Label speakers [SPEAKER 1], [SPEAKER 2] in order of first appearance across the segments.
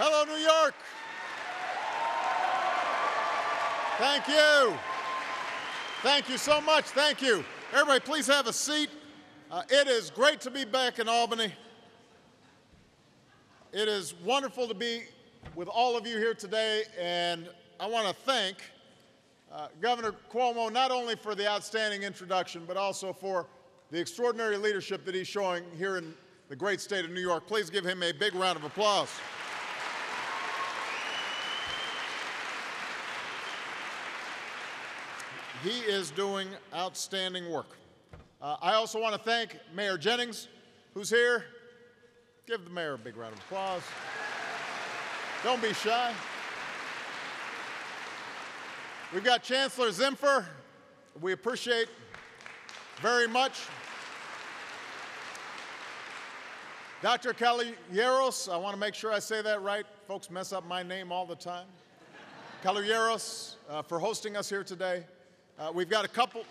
[SPEAKER 1] Hello, New York. Thank you. Thank you so much. Thank you. Everybody, please have a seat. It is great to be back in Albany. It is wonderful to be with all of you here today, and I want to thank Governor Cuomo not only for the outstanding introduction, but also for the extraordinary leadership that he's showing here in the great state of New York. Please give him a big round of applause. He is doing outstanding work. I also want to thank Mayor Jennings, who's here. Give the mayor a big round of applause. Don't be shy. We've got Chancellor Zimfer. We appreciate very much. Dr. Caballeros, I want to make sure I say that right. Folks mess up my name all the time. Caballeros, for hosting us here today. We've got a couple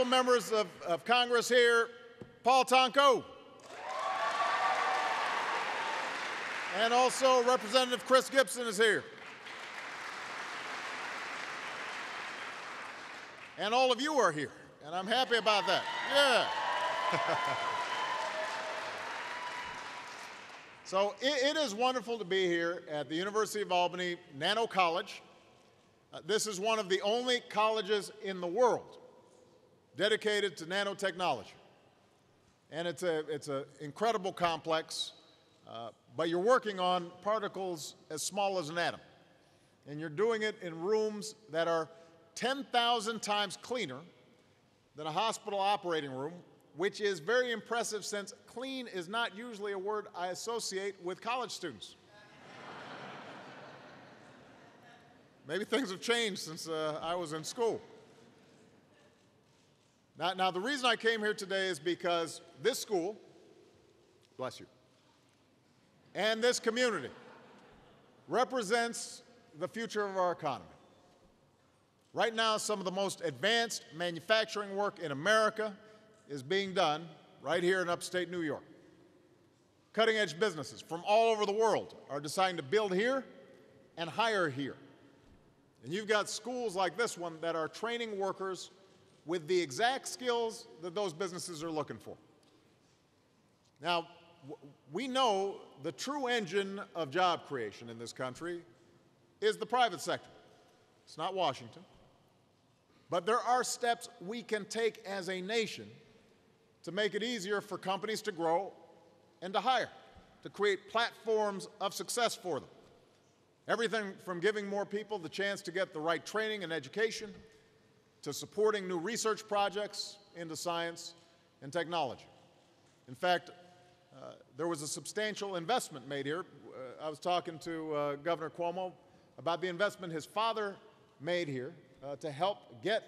[SPEAKER 1] members of Congress here. Paul Tonko. And also Representative Chris Gibson is here. And all of you are here, and I'm happy about that. Yeah. So it is wonderful to be here at the University of Albany Nano College. This is one of the only colleges in the world dedicated to nanotechnology. And it's an incredible complex, but you're working on particles as small as an atom. And you're doing it in rooms that are 10,000 times cleaner than a hospital operating room, which is very impressive since clean is not usually a word I associate with college students. Maybe things have changed since I was in school. Now, the reason I came here today is because this school, bless you, and this community represents the future of our economy. Right now, some of the most advanced manufacturing work in America is being done right here in upstate New York. Cutting-edge businesses from all over the world are deciding to build here and hire here. And you've got schools like this one that are training workers with the exact skills that those businesses are looking for. Now, we know the true engine of job creation in this country is the private sector. It's not Washington. But there are steps we can take as a nation to make it easier for companies to grow and to hire, to create platforms of success for them. Everything from giving more people the chance to get the right training and education, to supporting new research projects into science and technology. In fact, there was a substantial investment made here. I was talking to Governor Cuomo about the investment his father made here to help get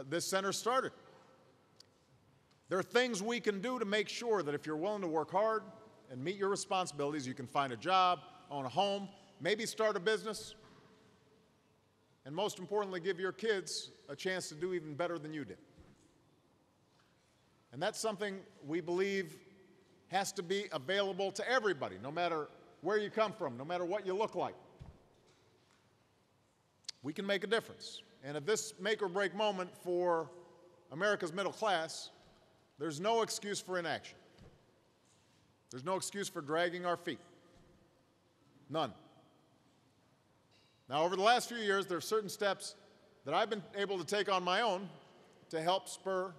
[SPEAKER 1] this center started. There are things we can do to make sure that if you're willing to work hard and meet your responsibilities, you can find a job, own a home, maybe start a business, and most importantly, give your kids a chance to do even better than you did. And that's something we believe has to be available to everybody, no matter where you come from, no matter what you look like. We can make a difference. And at this make or break moment for America's middle class, there's no excuse for inaction. There's no excuse for dragging our feet. None. Now, over the last few years, there are certain steps that I've been able to take on my own to help spur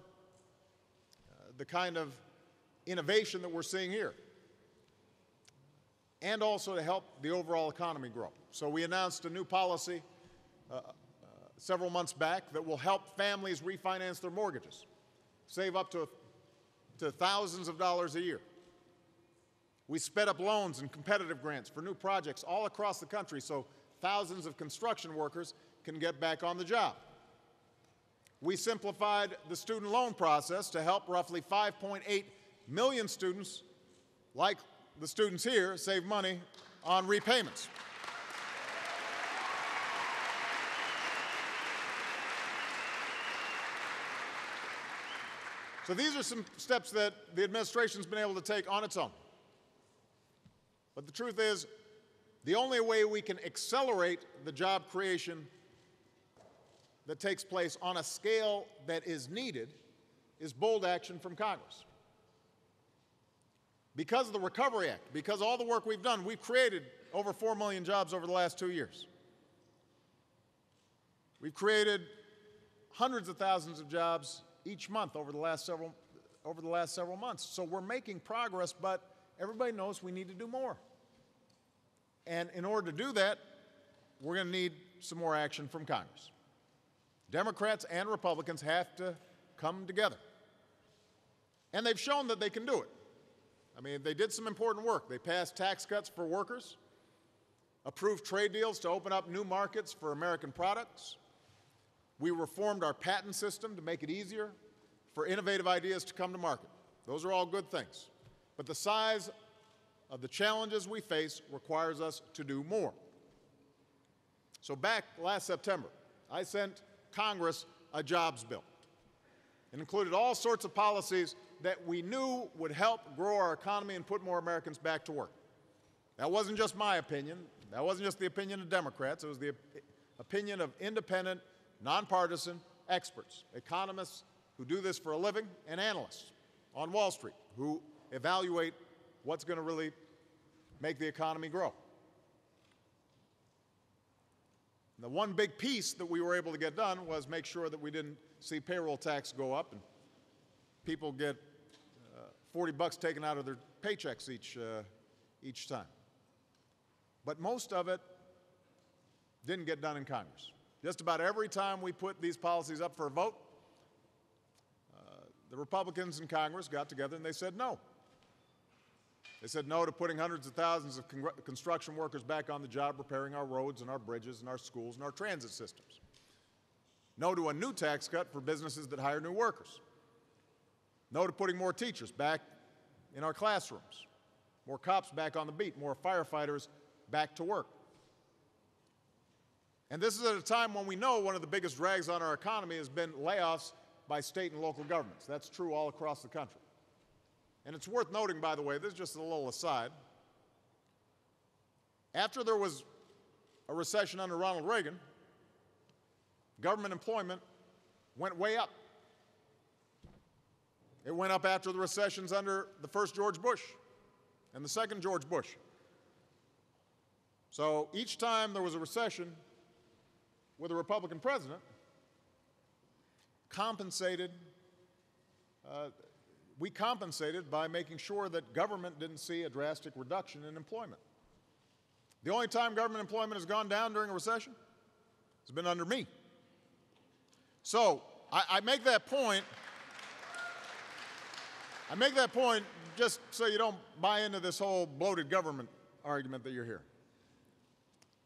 [SPEAKER 1] the kind of innovation that we're seeing here, and also to help the overall economy grow. So we announced a new policy several months back that will help families refinance their mortgages, save up to thousands of dollars a year. We sped up loans and competitive grants for new projects all across the country so thousands of construction workers can get back on the job. We simplified the student loan process to help roughly 5.8 million students, like the students here, save money on repayments. So these are some steps that the administration's been able to take on its own. But the truth is, the only way we can accelerate the job creation that takes place on a scale that is needed is bold action from Congress. Because of the Recovery Act, because of all the work we've done, we've created over 4 million jobs over the last 2 years. We've created hundreds of thousands of jobs each month over the last several months. So we're making progress, but everybody knows we need to do more. And in order to do that, we're going to need some more action from Congress. Democrats and Republicans have to come together. And they've shown that they can do it. I mean, they did some important work. They passed tax cuts for workers, approved trade deals to open up new markets for American products. We reformed our patent system to make it easier for innovative ideas to come to market. Those are all good things. But the size of the challenges we face requires us to do more. So back last September, I sent Congress a jobs bill. It included all sorts of policies that we knew would help grow our economy and put more Americans back to work. That wasn't just my opinion. That wasn't just the opinion of Democrats. It was the opinion of independent, nonpartisan experts, economists who do this for a living, and analysts on Wall Street who evaluate what's going to really make the economy grow. And the one big piece that we were able to get done was make sure that we didn't see payroll tax go up and people get $40 taken out of their paychecks each time. But most of it didn't get done in Congress. Just about every time we put these policies up for a vote, the Republicans in Congress got together and they said no. They said no to putting hundreds of thousands of construction workers back on the job repairing our roads and our bridges and our schools and our transit systems. No to a new tax cut for businesses that hire new workers. No to putting more teachers back in our classrooms, more cops back on the beat, more firefighters back to work. And this is at a time when we know one of the biggest drags on our economy has been layoffs by state and local governments. That's true all across the country. And it's worth noting, by the way, this is just a little aside. After there was a recession under Ronald Reagan, government employment went way up. It went up after the recessions under the first George Bush and the second George Bush. So each time there was a recession with a Republican president, we compensated by making sure that government didn't see a drastic reduction in employment. The only time government employment has gone down during a recession has been under me. So I make that point. I make that point just so you don't buy into this whole bloated government argument that you're hearing.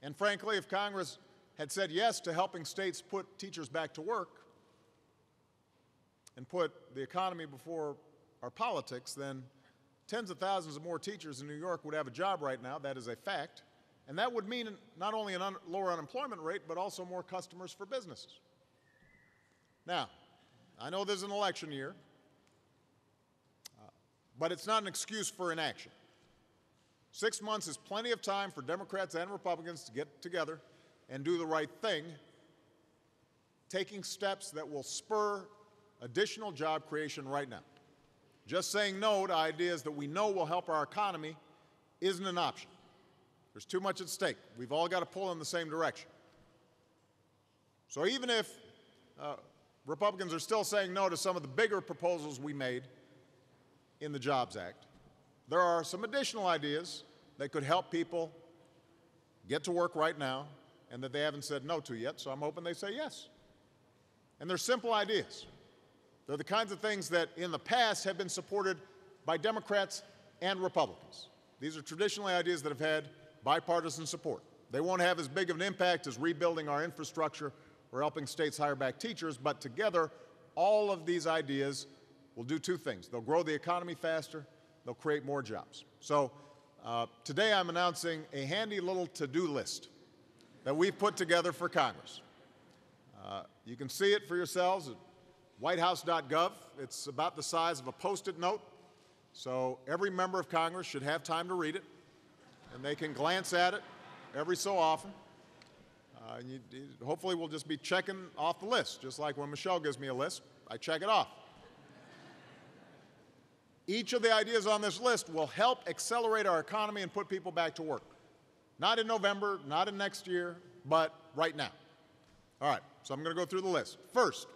[SPEAKER 1] And frankly, if Congress had said yes to helping states put teachers back to work and put the economy before our politics, then tens of thousands of more teachers in New York would have a job right now. That is a fact. And that would mean not only a lower unemployment rate, but also more customers for businesses. Now, I know this is an election year, but it's not an excuse for inaction. 6 months is plenty of time for Democrats and Republicans to get together and do the right thing, taking steps that will spur additional job creation right now. Just saying no to ideas that we know will help our economy isn't an option. There's too much at stake. We've all got to pull in the same direction. So even if Republicans are still saying no to some of the bigger proposals we made in the Jobs Act, there are some additional ideas that could help people get to work right now and that they haven't said no to yet, so I'm hoping they say yes. And they're simple ideas. They're the kinds of things that in the past have been supported by Democrats and Republicans. These are traditionally ideas that have had bipartisan support. They won't have as big of an impact as rebuilding our infrastructure or helping states hire back teachers, but together, all of these ideas will do two things. They'll grow the economy faster, they'll create more jobs. So today I'm announcing a handy little to-do list that we've put together for Congress. You can see it for yourselves at whitehouse.gov. It's about the size of a Post-it note, so every member of Congress should have time to read it, and they can glance at it every so often. Hopefully we'll just be checking off the list, just like when Michelle gives me a list, I check it off. Each of the ideas on this list will help accelerate our economy and put people back to work. Not in November, not in next year, but right now. All right, so I'm going to go through the list. First,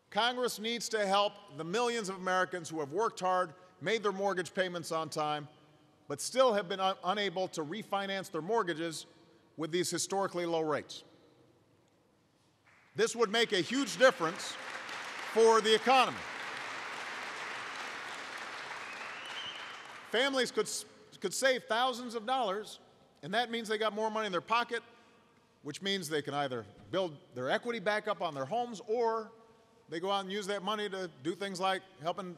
[SPEAKER 1] Congress needs to help the millions of Americans who have worked hard, made their mortgage payments on time, but still have been unable to refinance their mortgages with these historically low rates. This would make a huge difference for the economy. Families could save thousands of dollars, and that means they got more money in their pocket, which means they can either build their equity back up on their homes, or they go out and use that money to do things like helping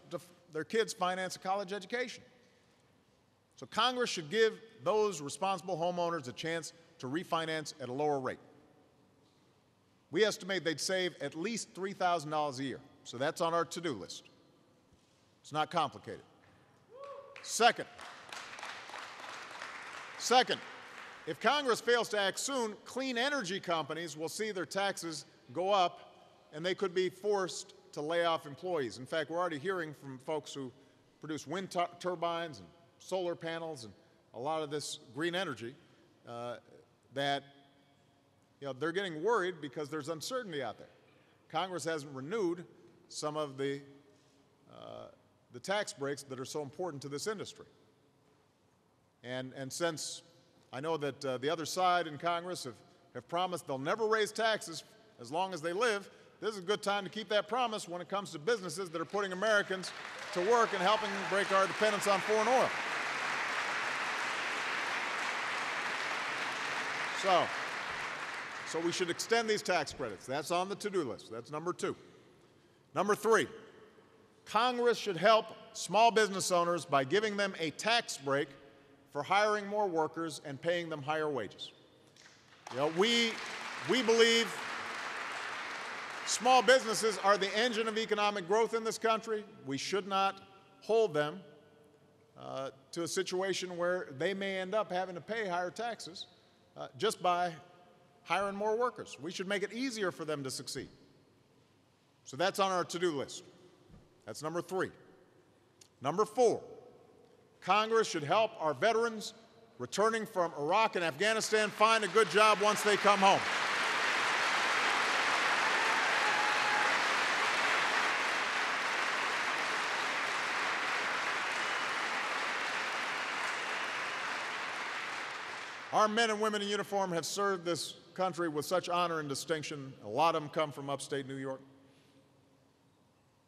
[SPEAKER 1] their kids finance a college education. So Congress should give those responsible homeowners a chance to refinance at a lower rate. We estimate they'd save at least $3,000 a year, so that's on our to-do list. It's not complicated. Second, if Congress fails to act soon, clean energy companies will see their taxes go up, and they could be forced to lay off employees. In fact, we're already hearing from folks who produce wind turbines and solar panels and a lot of this green energy that they're getting worried because there's uncertainty out there. Congress hasn't renewed some of the tax breaks that are so important to this industry. And since I know that the other side in Congress have promised they'll never raise taxes as long as they live, this is a good time to keep that promise when it comes to businesses that are putting Americans to work and helping break our dependence on foreign oil. So we should extend these tax credits. That's on the to-do list. That's number 2. Number 3, Congress should help small business owners by giving them a tax break for hiring more workers and paying them higher wages. We believe small businesses are the engine of economic growth in this country. We should not hold them to a situation where they may end up having to pay higher taxes just by hiring more workers. We should make it easier for them to succeed. So that's on our to-do list. That's number 3. Number 4, Congress should help our veterans returning from Iraq and Afghanistan find a good job once they come home. Our men and women in uniform have served this country with such honor and distinction. A lot of them come from upstate New York.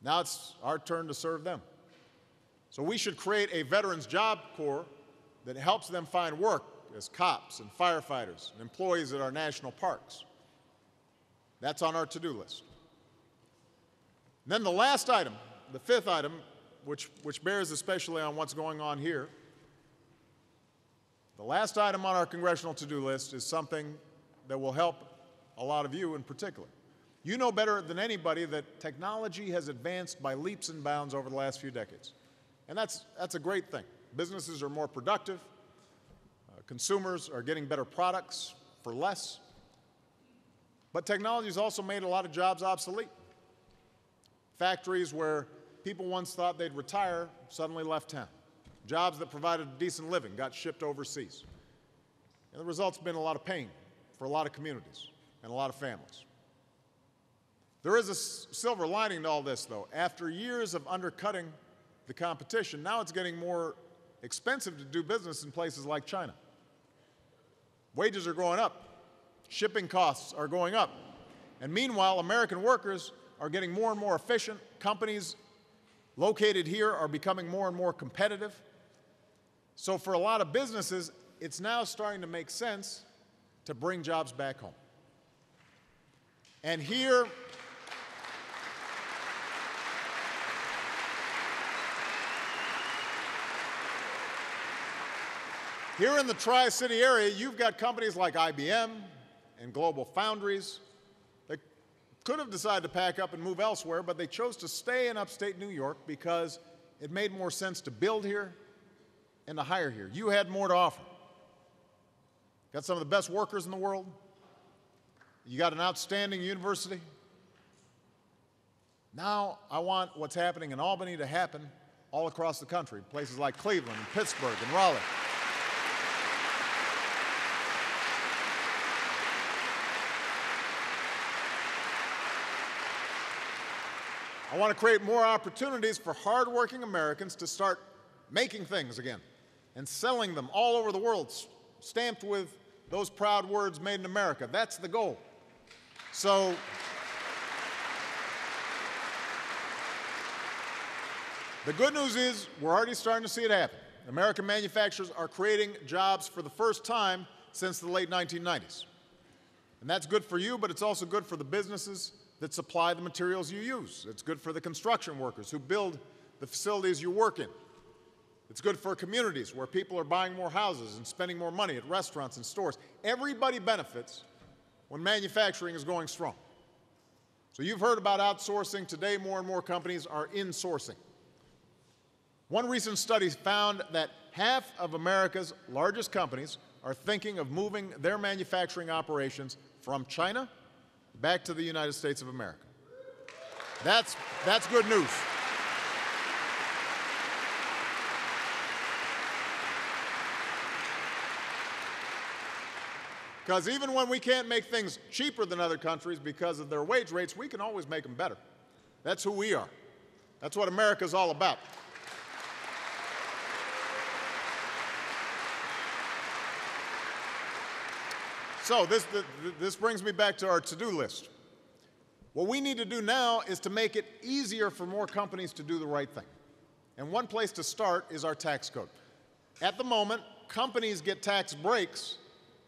[SPEAKER 1] Now it's our turn to serve them. So we should create a Veterans Job Corps that helps them find work as cops and firefighters and employees at our national parks. That's on our to-do list. And then the last item, the 5th item, which bears especially on what's going on here, the last item on our congressional to-do list is something that will help a lot of you in particular. You know better than anybody that technology has advanced by leaps and bounds over the last few decades. And that's a great thing. Businesses are more productive. Consumers are getting better products for less. But technology has also made a lot of jobs obsolete. Factories where people once thought they'd retire suddenly left town. Jobs that provided a decent living got shipped overseas. And the result's been a lot of pain for a lot of communities and a lot of families. There is a silver lining to all this, though. After years of undercutting the competition, now it's getting more expensive to do business in places like China. Wages are going up. Shipping costs are going up. And meanwhile, American workers are getting more and more efficient. Companies located here are becoming more and more competitive. So for a lot of businesses, it's now starting to make sense to bring jobs back home. And here in the Tri-City area, you've got companies like IBM and Global Foundries that could have decided to pack up and move elsewhere, but they chose to stay in upstate New York because it made more sense to build here and to hire here. You had more to offer. Got some of the best workers in the world. You got an outstanding university. Now I want what's happening in Albany to happen all across the country, places like Cleveland and Pittsburgh and Raleigh. I want to create more opportunities for hardworking Americans to start making things again and selling them all over the world, stamped with those proud words, "Made in America." That's the goal. So the good news is we're already starting to see it happen. American manufacturers are creating jobs for the first time since the late 1990s. And that's good for you, but it's also good for the businesses that supply the materials you use. It's good for the construction workers who build the facilities you work in. It's good for communities where people are buying more houses and spending more money at restaurants and stores. Everybody benefits when manufacturing is going strong. So you've heard about outsourcing. Today, more and more companies are insourcing. One recent study found that half of America's largest companies are thinking of moving their manufacturing operations from China back to the United States of America. That's good news. Because even when we can't make things cheaper than other countries because of their wage rates, we can always make them better. That's who we are. That's what America's all about. So this brings me back to our to-do list. What we need to do now is to make it easier for more companies to do the right thing. And one place to start is our tax code. At the moment, companies get tax breaks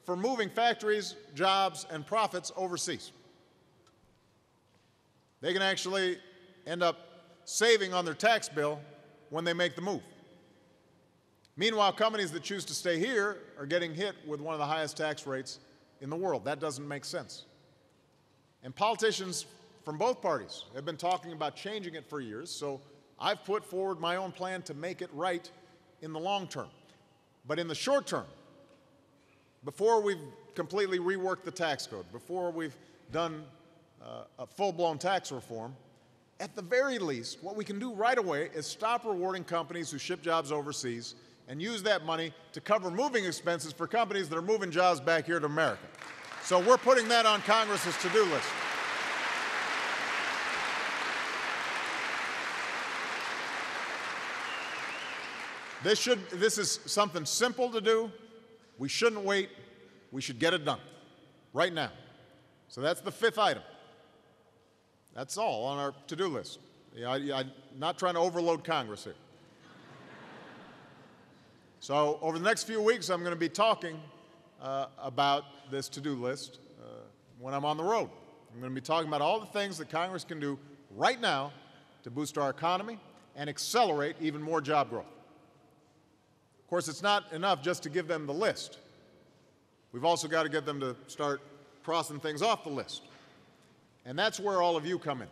[SPEAKER 1] for moving factories, jobs, and profits overseas. They can actually end up saving on their tax bill when they make the move. Meanwhile, companies that choose to stay here are getting hit with one of the highest tax rates in the world. That doesn't make sense. And politicians from both parties have been talking about changing it for years, so I've put forward my own plan to make it right in the long term. But in the short term, before we've completely reworked the tax code, before we've done a full-blown tax reform, at the very least, what we can do right away is stop rewarding companies who ship jobs overseas and use that money to cover moving expenses for companies that are moving jobs back here to America. So we're putting that on Congress's to-do list. This is something simple to do. We shouldn't wait. We should get it done right now. So that's the fifth item. That's all on our to-do list. I'm not trying to overload Congress here. So over the next few weeks, I'm going to be talking about this to-do list when I'm on the road. I'm going to be talking about all the things that Congress can do right now to boost our economy and accelerate even more job growth. Of course, it's not enough just to give them the list. We've also got to get them to start crossing things off the list. And that's where all of you come in.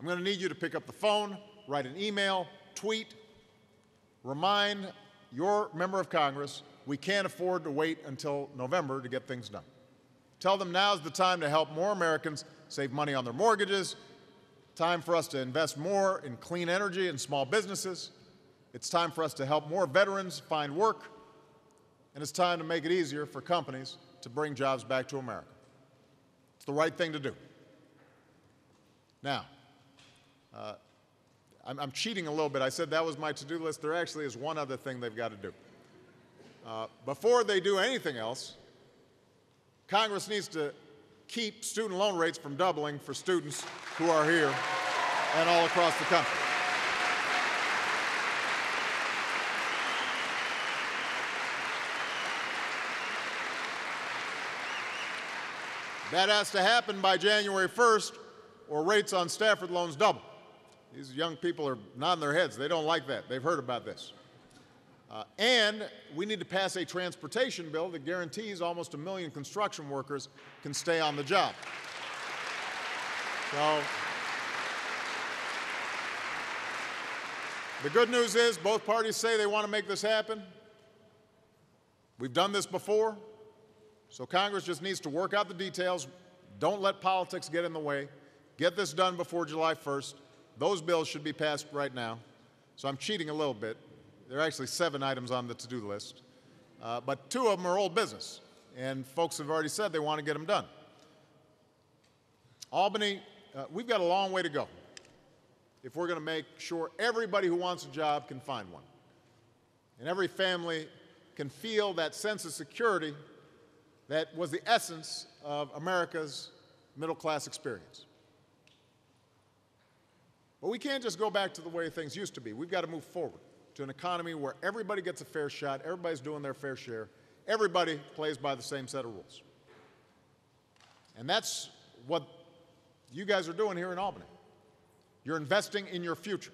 [SPEAKER 1] I'm going to need you to pick up the phone, write an email, tweet, remind your member of Congress we can't afford to wait until November to get things done. Tell them now's the time to help more Americans save money on their mortgages, time for us to invest more in clean energy and small businesses. It's time for us to help more veterans find work, and it's time to make it easier for companies to bring jobs back to America. It's the right thing to do. Now, I'm cheating a little bit. I said that was my to-do list. There actually is one other thing they've got to do. Before they do anything else, Congress needs to keep student loan rates from doubling for students who are here and all across the country. That has to happen by January 1st, or rates on Stafford loans double. These young people are nodding their heads. They don't like that. They've heard about this. And we need to pass a transportation bill that guarantees almost 1 million construction workers can stay on the job. So the good news is both parties say they want to make this happen. We've done this before, so Congress just needs to work out the details. Don't let politics get in the way. Get this done before July 1st. Those bills should be passed right now. So I'm cheating a little bit. There are actually 7 items on the to-do list, but 2 of them are old business, and folks have already said they want to get them done. Albany, we've got a long way to go if we're going to make sure everybody who wants a job can find one, and every family can feel that sense of security that was the essence of America's middle-class experience. But we can't just go back to the way things used to be. We've got to move forward to an economy where everybody gets a fair shot, everybody's doing their fair share, everybody plays by the same set of rules. And that's what you guys are doing here in Albany. You're investing in your future.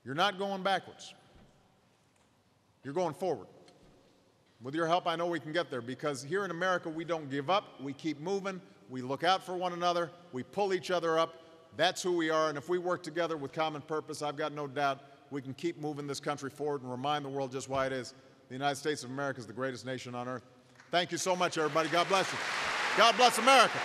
[SPEAKER 1] You're not going backwards. You're going forward. With your help, I know we can get there, because here in America, we don't give up. We keep moving. We look out for one another. We pull each other up. That's who we are, and if we work together with common purpose, I've got no doubt we can keep moving this country forward and remind the world just why it is. The United States of America is the greatest nation on earth. Thank you so much, everybody. God bless you. God bless America.